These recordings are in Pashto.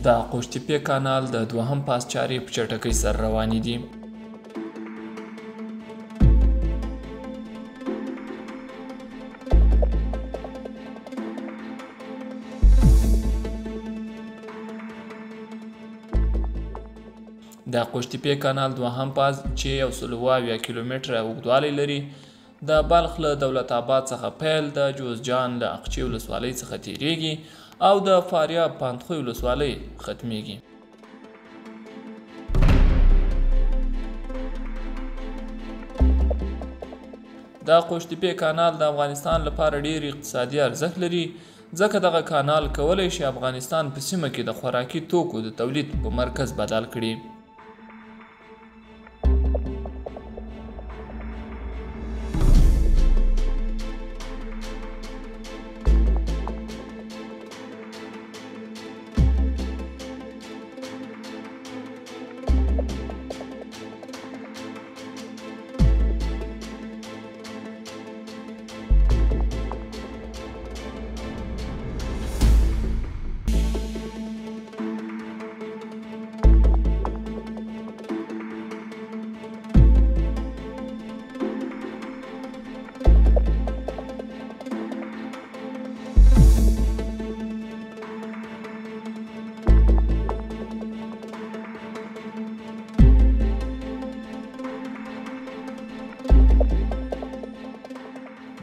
د قوشتېپې کانال د دوهم فاز چارې په چټکۍ سره روانې دي. د قوشتېپې کانال دوهم فاز چې 170 کیلومتره اوږدوالی لري د بلخ له دولت آباد څخه پیل د جوزجان له اقچې ولسوالۍ څخه تیریږي او د فاریاب پاندخوی ولسوالۍ ختمیږي. د قوشتېپې کانال د افغانستان لپاره ډیر اقتصادي ارزښت لري ځکه دغه کانال کولی شي افغانستان په سیمه کې د خوراکي توکو د تولید په مرکز بدل کړي.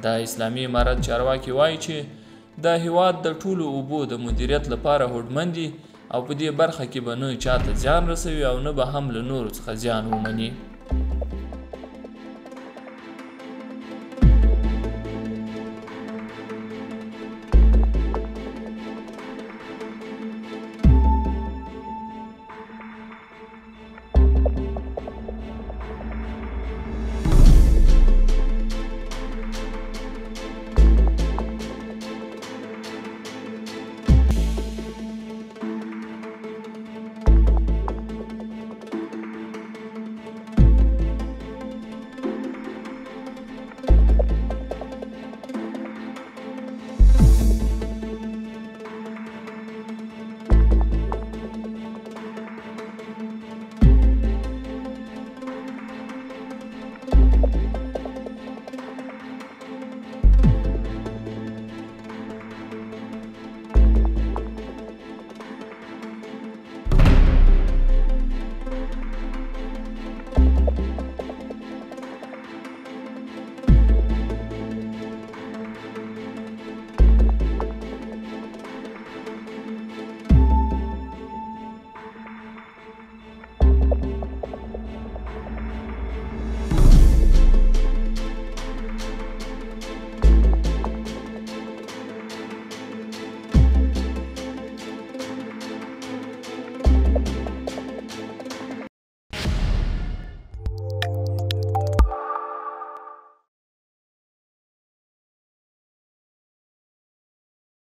د اسلامي امارت چارواکي وایي چې د هیواد د ټولو اوبو د مدیریت لپاره هوډمن دي او په دې برخه کې به نه چاته زیان رسوي او نه به هم له نورو څخه زیان ومني.